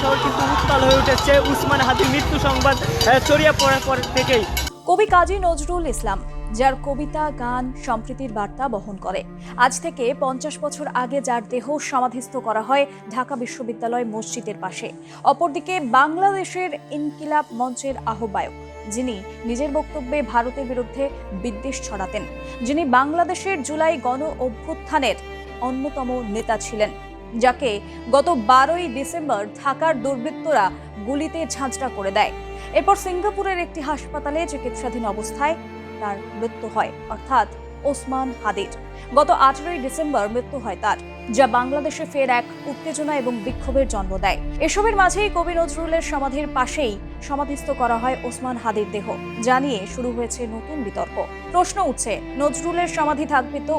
শহর কিন্তু উত্তাল হয়ে উঠেছে উসমান হাদির মৃত্যু সংবাদ ছড়িয়ে পড়ার পর থেকেই। কবি কাজী নজরুল ইসলাম, যার কবিতা গান সম্প্রীতির বার্তা বহন করে, আজ থেকে 50 বছর আগে যার দেহ সমাধিস্থ করা হয় ঢাকা বিশ্ববিদ্যালয় মসজিদের পাশে। অপরদিকে বাংলাদেশের ইনকিলাব মঞ্চের আহ্বায়ক, যিনি নিজের বক্তব্যে ভারতের বিরুদ্ধে বিদ্বেষ ছড়াতেন, যিনি বাংলাদেশের জুলাই গণ অভ্যুত্থানের অন্যতম নেতা ছিলেন, যাকে গত 12ই ডিসেম্বর ঢাকার দুর্বৃত্তরা গুলিতে ঝাঁঝরা করে দেয়। এরপর সিঙ্গাপুরের একটি হাসপাতালে চিকিৎসাধীন অবস্থায় তার মৃত্যু হয়, অর্থাৎ ওসমান হাদির। গত 18ই ডিসেম্বর মৃত্যু হয় তার, যা বাংলাদেশে ফের এক উত্তেজনা এবং বিক্ষোভের জন্ম দেয়। এসবের মাঝেই কবি নজরুলের সমাধির পাশেই সমাধিস্থ করা হয় ওসমান হাদির দেহ, যা নিয়ে শুরু হয়েছে নতুন বিতর্ক। প্রশ্ন উঠছে, নজরুলের সমাধি থাকবে তো?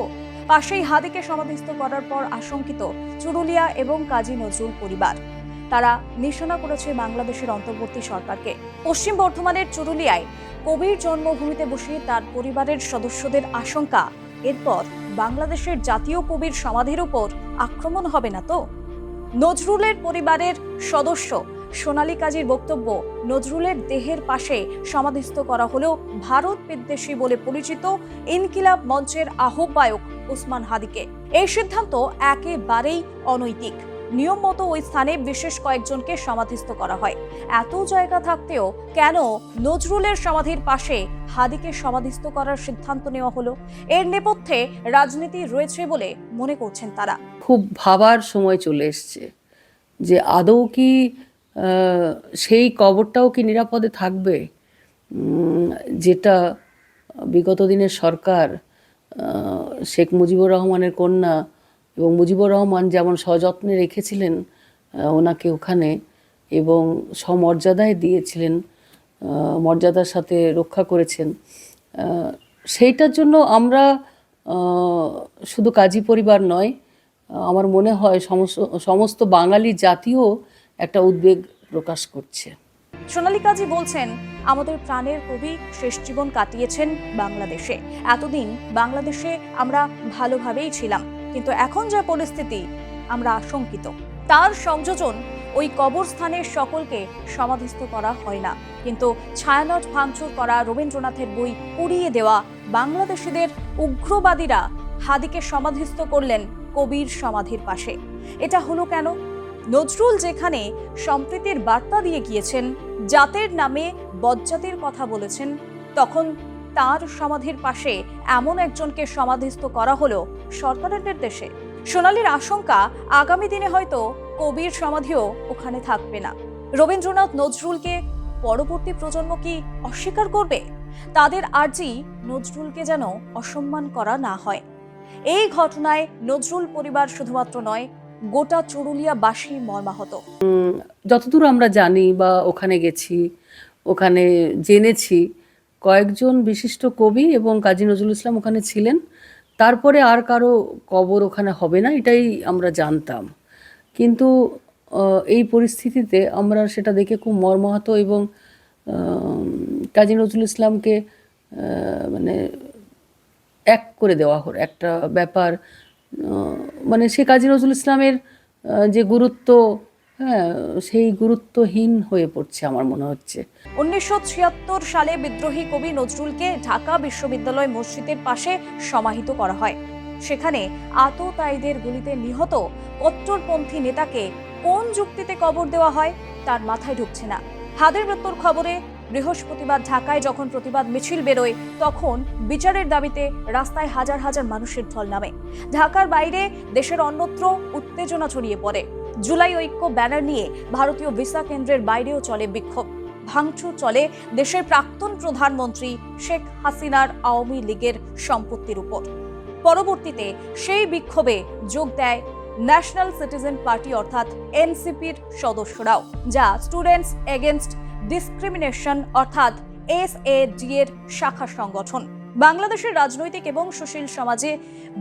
পাশেই হাদিকে সমাধিস্থ করার পর আশঙ্কিত চুরুলিয়া এবং কাজী নজরুল পরিবার। তারা নিশানা করেছে বাংলাদেশের অন্তর্বর্তী সরকারকে। পশ্চিম বর্ধমানের চুরুলিয়ায় কবির জন্মভূমিতে বসে তার পরিবারের সদস্যদের আশঙ্কা, এরপর বাংলাদেশের জাতীয় কবির সমাধির উপর আক্রমণ হবে না তো? নজরুলের পরিবারের সদস্য সোনালী কাজীর বক্তব্য, নজরুলের দেহের পাশে সমাধিস্থ করা হলেও ভারত বিদ্বেষী বলে পরিচিত ইনকিলাব মঞ্চের আহ্বায়ক ওসমান হাদিকে। এই সিদ্ধান্ত একেবারেই অনৈতিক। নিয়ম মতো ওই স্থানে বিশেষ কয়েকজনকে সমাধিস্থ করা হয়। এত জায়গা থাকতেও কেন নজরুলের সমাধির পাশে হাদিকে সমাধিস্থ করার সিদ্ধান্ত নেওয়া হলো? এর নেপথ্যে রাজনীতি রয়েছে বলে মনে করছেন তারা। খুব ভাবার সময় চলে এসছে যে আদৌ কি সেই কবরটাও কি নিরাপদে থাকবে, যেটা বিগত দিনের সরকার শেখ মুজিবুর রহমানের কন্যা এবং মুজিবুর রহমান যেমন সযত্নে রেখেছিলেন ওনাকে ওখানে এবং সমর্যাদায় দিয়েছিলেন, মর্যাদার সাথে রক্ষা করেছেন। সেইটার জন্য আমরা শুধু কাজী পরিবার নয়, আমার মনে হয় সমস্ত বাঙালি জাতীয় একটা উদ্বেগ প্রকাশ করছে। সোনালী কাজী বলছেন, আমাদের প্রাণের কবি শেষ জীবন কাটিয়েছেন বাংলাদেশে। এতদিন বাংলাদেশে আমরা ভালোভাবেই ছিলাম, কিন্তু এখন যা পরিস্থিতি আমরা আশঙ্কিত। তার সংযোজন ওই কবরস্থানের সকলকে সমাধিস্থ করা হয় না, কিন্তু ছায়ানট ভাঙচুর করা, রবীন্দ্রনাথের বই পুড়িয়ে দেওয়া বাংলাদেশিদের উগ্রবাদীরা হাদিকে সমাধিস্থ করলেন কবির সমাধির পাশে। এটা হলো কেন? নজরুল যেখানে সম্প্রীতির বার্তা দিয়ে গিয়েছেন, জাতের নামে বজ্জাতির কথা বলেছেন, তখন তার সমাধির পাশে এমন একজনকে সমাধিস্থ করা হলো সরকারের নির্দেশে। সোনালীর আশঙ্কা, আগামী দিনে হয়তো কবির সমাধিও ওখানে থাকবে না। রবীন্দ্রনাথ নজরুলকে পরবর্তী প্রজন্ম কি অস্বীকার করবে? তাদের আর্জি নজরুলকে যেন অসম্মান করা না হয়। এই ঘটনায় নজরুল পরিবার শুধুমাত্র নয়, গোটা চুরুলিয়াবাসী মর্মাহত। যতদূর আমরা জানি বা ওখানে গেছি, ওখানে জেনেছি কয়েকজন বিশিষ্ট কবি এবং কাজী নজরুল ইসলাম ওখানে ছিলেন। তারপরে আর কারো কবর ওখানে হবে না, এটাই আমরা জানতাম। কিন্তু এই পরিস্থিতিতে আমরা সেটা দেখে খুব মর্মাহত এবং কাজী নজরুল ইসলামকে মানে এক করে দেওয়া হলো একটা ব্যাপার। মানে সে কাজী নজরুল ইসলামের যে গুরুত্ব, সেই গুরুত্বহীন হয়ে পড়ছে আমার মনে হচ্ছে। 1976 সালে বিদ্রোহী কবি নজরুলকে ঢাকা বিশ্ববিদ্যালয় মসজিদের পাশে সমাহিত করা হয়। সেখানে আততায়ীদের গুলিতে নিহত কট্টরপন্থী নেতাকে কোন যুক্তিতে কবর দেওয়া হয় তার মাথায় ঢুকছে না। হাদির মৃত্যুর খবরে বৃহস্পতিবার ঢাকায় যখন প্রতিবাদ মিছিল বেরোয়, তখন বিচারের দাবিতে রাস্তায় হাজার হাজার মানুষের ঢল নামে। ঢাকার বাইরে দেশের অন্যত্র উত্তেজনা ছড়িয়ে পড়ে। জুলাই ঐক্য ব্যানার নিয়ে ভারতীয় ভিসা কেন্দ্রের বাইরেও চলে বিক্ষোভ। ভাঙচুর চলে দেশের প্রাক্তন প্রধানমন্ত্রী শেখ হাসিনার আওয়ামী লীগের সম্পত্তির উপর। পরবর্তীতে সেই বিক্ষোভে যোগ দেয় ন্যাশনাল সিটিজেন পার্টি অর্থাৎ এনসিপির সদস্যরাও, যা স্টুডেন্টস এগেইনস্ট ডিসক্রিমিনেশন অর্থাৎ SAD এর শাখা সংগঠন। বাংলাদেশের রাজনৈতিক এবং সুশীল সমাজে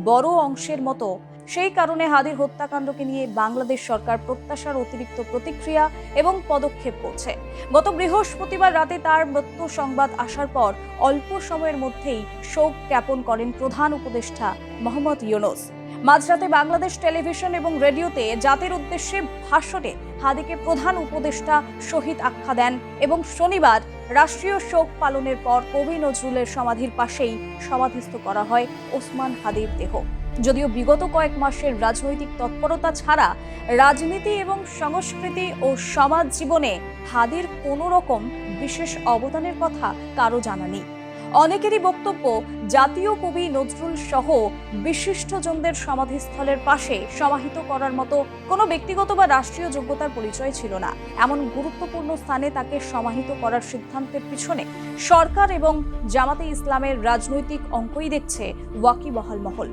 বড় অংশের মতো সেই কারণে হাদির হত্যাকাণ্ডকে নিয়ে বাংলাদেশ সরকার প্রত্যাশার অতিরিক্ত প্রতিক্রিয়া এবং পদক্ষেপ করছে। গত বৃহস্পতিবার রাতে তার মৃত্যু সংবাদ আসার পর অল্প সময়ের মধ্যেই শোক জ্ঞাপন করেন প্রধান উপদেষ্টা মোহাম্মদ ইউনূস। মাঝরাতে বাংলাদেশ টেলিভিশন এবং রেডিওতে জাতির উদ্দেশ্যে ভাষণে হাদিকে প্রধান উপদেষ্টা শহীদ আখ্যা দেন এবং শনিবার রাষ্ট্রীয় শোক পালনের পর কবি নজরুলের সমাধির পাশেই সমাধিস্থ করা হয় ওসমান হাদির দেহ। যদিও বিগত কয়েক মাসের রাজনৈতিক তৎপরতা ছাড়া রাজনীতি এবং সংস্কৃতি ও সমাজ জীবনে হাদির কোনো রকম বিশেষ অবদানের কথা কারো জানা নেই। অনেকেরই বক্তব্য, জাতীয় কবি নজরুল সহ বিশিষ্টজনদের সমাধিস্থলের পাশে সমাহিত করার মতো কোনো ব্যক্তিগত বা রাষ্ট্রীয় যোগ্যতার পরিচয় ছিল না। এমন গুরুত্বপূর্ণ স্থানে তাকে সমাহিত করার সিদ্ধান্তের পিছনে সরকার এবং জামাতে ইসলামের রাজনৈতিক অঙ্কই দেখছে ওয়াকিবহাল মহল।